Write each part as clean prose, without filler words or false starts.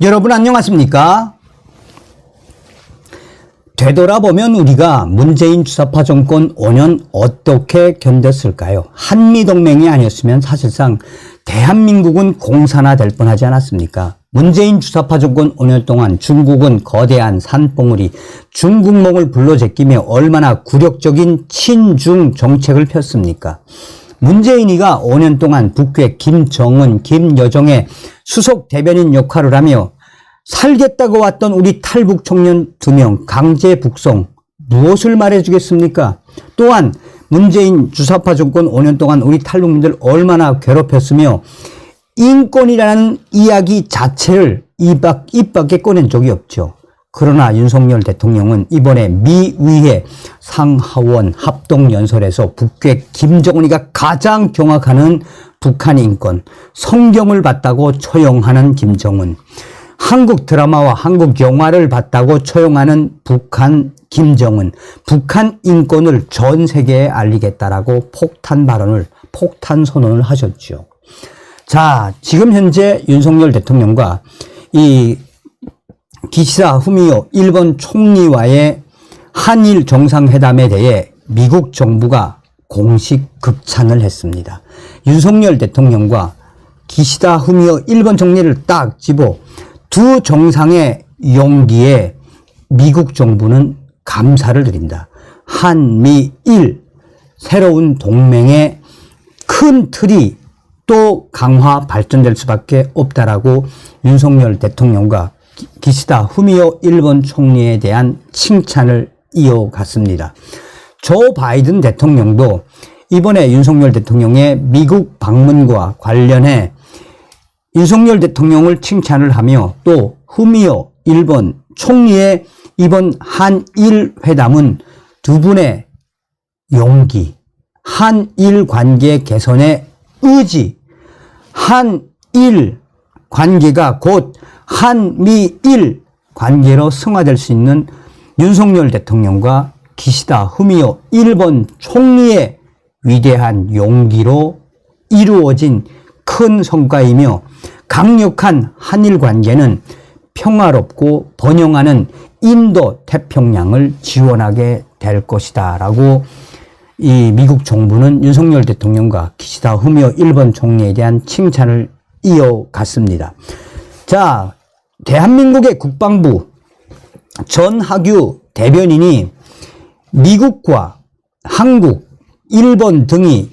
여러분 안녕하십니까? 되돌아보면 우리가 문재인 주사파 정권 5년 어떻게 견뎠을까요? 한미동맹이 아니었으면 사실상 대한민국은 공산화될 뻔하지 않았습니까? 문재인 주사파 정권 5년 동안 중국은 거대한 산봉우리, 중국몽을 불러제끼며 얼마나 굴욕적인 친중 정책을 폈습니까? 문재인이가 5년 동안 북괴 김정은, 김여정의 수석 대변인 역할을 하며 살겠다고 왔던 우리 탈북 청년 2명 강제 북송, 무엇을 말해주겠습니까? 또한 문재인 주사파 정권 5년 동안 우리 탈북민들 얼마나 괴롭혔으며 인권이라는 이야기 자체를 입 밖에 꺼낸 적이 없죠. 그러나 윤석열 대통령은 이번에 미의회 상하원 합동연설에서 북괴 김정은이가 가장 경악하는 북한 인권, 성경을 봤다고 처용하는 김정은, 한국 드라마와 한국 영화를 봤다고 처용하는 북한 김정은, 북한 인권을 전 세계에 알리겠다라고 폭탄 선언을 하셨죠. 자, 지금 현재 윤석열 대통령과 이 기시다 후미오 일본 총리와의 한일 정상회담에 대해 미국 정부가 공식 극찬을 했습니다. 윤석열 대통령과 기시다 후미오 일본 총리를 딱 집어 두 정상의 용기에 미국 정부는 감사를 드린다. 한미일 새로운 동맹의 큰 틀이 또 강화 발전될 수밖에 없다라고 윤석열 대통령과 기시다 후미오 일본 총리에 대한 칭찬을 이어갔습니다. 조 바이든 대통령도 이번에 윤석열 대통령의 미국 방문과 관련해 윤석열 대통령을 칭찬을 하며 또 후미오 일본 총리의 이번 한일 회담은 두 분의 용기, 한일 관계 개선의 의지, 한일 관계가 곧 한미일 관계로 승화될 수 있는 윤석열 대통령과 기시다 후미오 일본 총리의 위대한 용기로 이루어진 큰 성과이며 강력한 한일 관계는 평화롭고 번영하는 인도 태평양을 지원하게 될 것이다 라고 이 미국 정부는 윤석열 대통령과 기시다 후미오 일본 총리에 대한 칭찬을 이어갔습니다. 자, 대한민국의 국방부 전하규 대변인이 미국과 한국, 일본 등이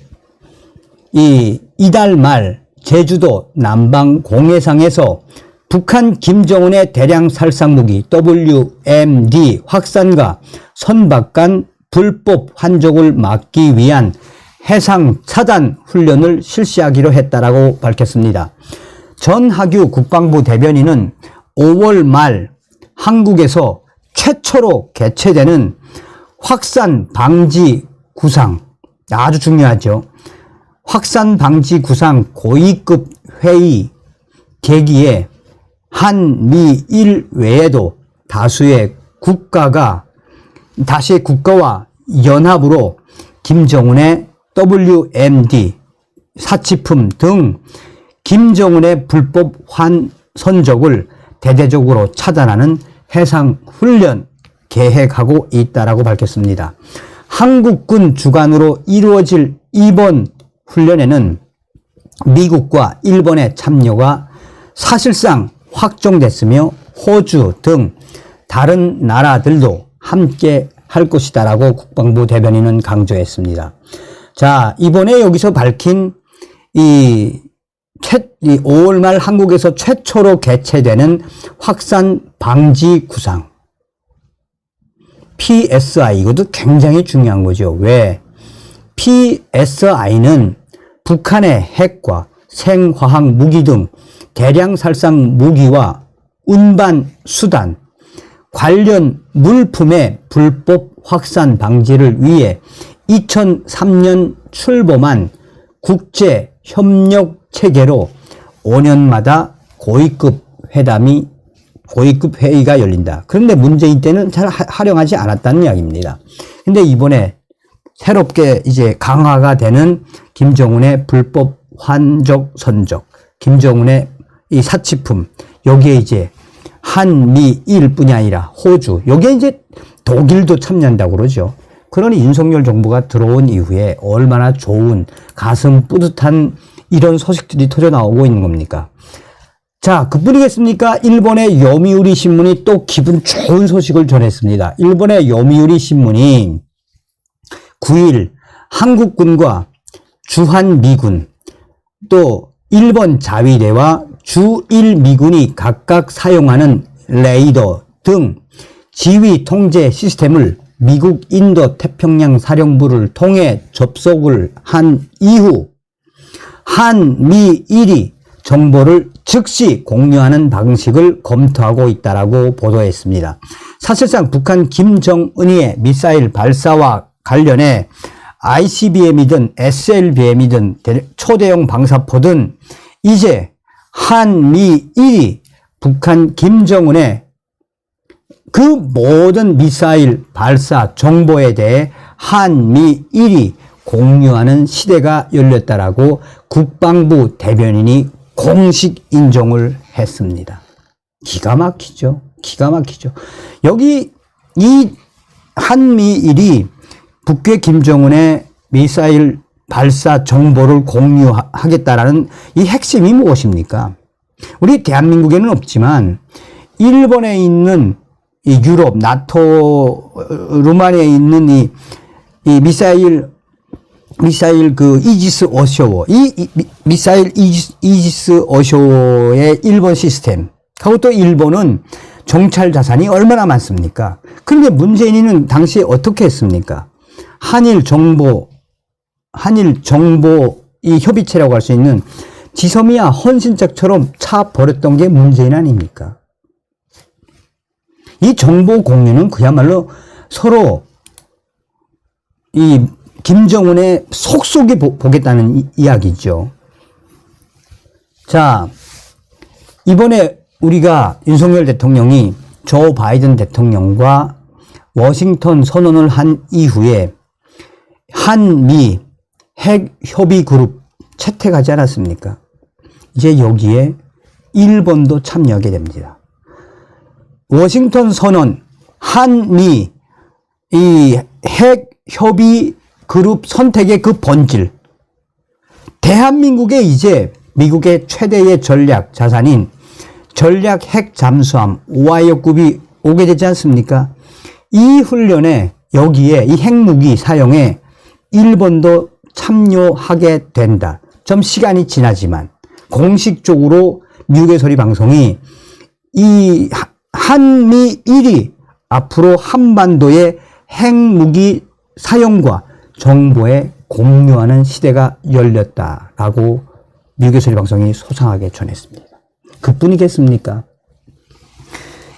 이달 말 제주도 남방 공해상에서 북한 김정은의 대량 살상무기 WMD 확산과 선박 간 불법 환족을 막기 위한 해상 차단 훈련을 실시하기로 했다라고 밝혔습니다. 전하규 국방부 대변인은 5월 말 한국에서 최초로 개최되는 확산 방지 구상, 아주 중요하죠. 확산 방지 구상 고위급 회의 계기에 한미일 외에도 다수의 국가와 연합으로 김정은의 WMD 사치품 등 김정은의 불법 선적을 대대적으로 차단하는 해상 훈련 계획하고 있다라고 밝혔습니다. 한국군 주관으로 이루어질 이번 훈련에는 미국과 일본의 참여가 사실상 확정됐으며 호주 등 다른 나라들도 함께 할 것이다라고 국방부 대변인은 강조했습니다. 자, 이번에 여기서 밝힌 이 5월 말 한국에서 최초로 개최되는 확산 방지 구상 PSI, 이것도 굉장히 중요한 거죠. 왜? PSI는 북한의 핵과 생화학 무기 등 대량 살상 무기와 운반 수단, 관련 물품의 불법 확산 방지를 위해 2003년 출범한 국제 협력 체계로 5년마다 고위급 회의가 열린다. 그런데 문재인 때는 잘 활용하지 않았다는 이야기입니다. 근데 이번에 새롭게 이제 강화가 되는 김정은의 불법 환적 선적, 김정은의 이 사치품, 여기에 이제 한미일 뿐이 아니라 호주, 여기에 이제 독일도 참여한다고 그러죠. 그러니 윤석열 정부가 들어온 이후에 얼마나 좋은 가슴 뿌듯한 이런 소식들이 터져 나오고 있는 겁니까? 자, 그뿐이겠습니까? 일본의 요미우리 신문이 또 기분 좋은 소식을 전했습니다. 일본의 요미우리 신문이 9일 한국군과 주한미군 또 일본 자위대와 주1미군이 각각 사용하는 레이더 등 지휘 통제 시스템을 미국 인도 태평양 사령부를 통해 접속을 한 이후 한미일이 정보를 즉시 공유하는 방식을 검토하고 있다라고 보도했습니다. 사실상 북한 김정은이의 미사일 발사와 관련해 ICBM이든 SLBM이든 초대형 방사포든 이제 한미일이 북한 김정은의 그 모든 미사일 발사 정보에 대해 한미일이 공유하는 시대가 열렸다라고 국방부 대변인이 공식 인정을 했습니다. 기가 막히죠. 기가 막히죠. 여기 이 한미일이 북괴 김정은의 미사일 발사 정보를 공유하겠다라는 이 핵심이 무엇입니까? 우리 대한민국에는 없지만 일본에 있는 이 유럽, 나토, 루마니아에 있는 이 미사일 그 이지스 어쇼워, 이 미사일 이지스 어쇼워의 일본 시스템, 하고 또 일본은 정찰 자산이 얼마나 많습니까? 그런데 문재인이는 당시에 어떻게 했습니까? 한일 정보 이 협의체라고 할 수 있는 지소미아 헌신짝처럼 차 버렸던 게 문재인 아닙니까? 이 정보 공유는 그야말로 서로 이 김정은의 속속이 보겠다는 이야기죠. 자, 이번에 우리가 윤석열 대통령이 조 바이든 대통령과 워싱턴 선언을 한 이후에 한미 핵 협의 그룹 채택하지 않았습니까? 이제 여기에 일본도 참여하게 됩니다. 워싱턴 선언, 한미 이 핵 협의 그룹 선택의 그 본질. 대한민국에 이제 미국의 최대의 전략 자산인 전략 핵 잠수함 오하이오급이 오게 되지 않습니까? 이 훈련에 여기에 이 핵무기 사용에 일본도 참여하게 된다. 좀 시간이 지나지만 공식적으로 미국의 소리 방송이 이 한미일이 앞으로 한반도의 핵무기 사용과 정보의 공유하는 시대가 열렸다라고 미국의 소리 방송이 소상하게 전했습니다. 그뿐이겠습니까?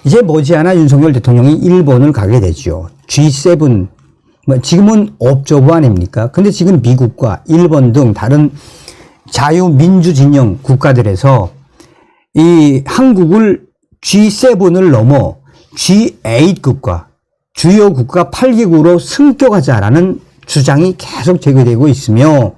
이제 머지않아 윤석열 대통령이 일본을 가게 되죠. G7, 지금은 업저부 아닙니까? 근데 지금 미국과 일본 등 다른 자유민주진영 국가들에서 이 한국을 G7을 넘어 G8국가, 주요 국가 8개국으로 승격하자라는 주장이 계속 제기되고 있으며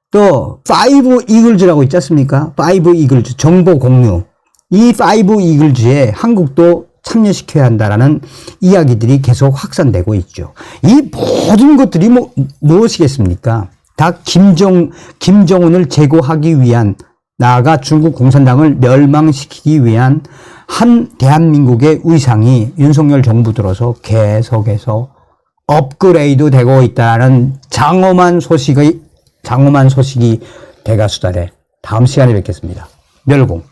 또 5 이글즈라고 있지 않습니까? 5 이글즈, 정보 공유. 이 5 이글즈에 한국도 참여시켜야 한다라는 이야기들이 계속 확산되고 있죠. 이 모든 것들이 무엇이겠습니까? 다 김정은을 제거하기 위한, 나아가 중국 공산당을 멸망시키기 위한 한 대한민국의 위상이 윤석열 정부 들어서 계속해서 업그레이드 되고 있다는 장엄한 소식이 대가수달에 다음 시간에 뵙겠습니다. 멸공.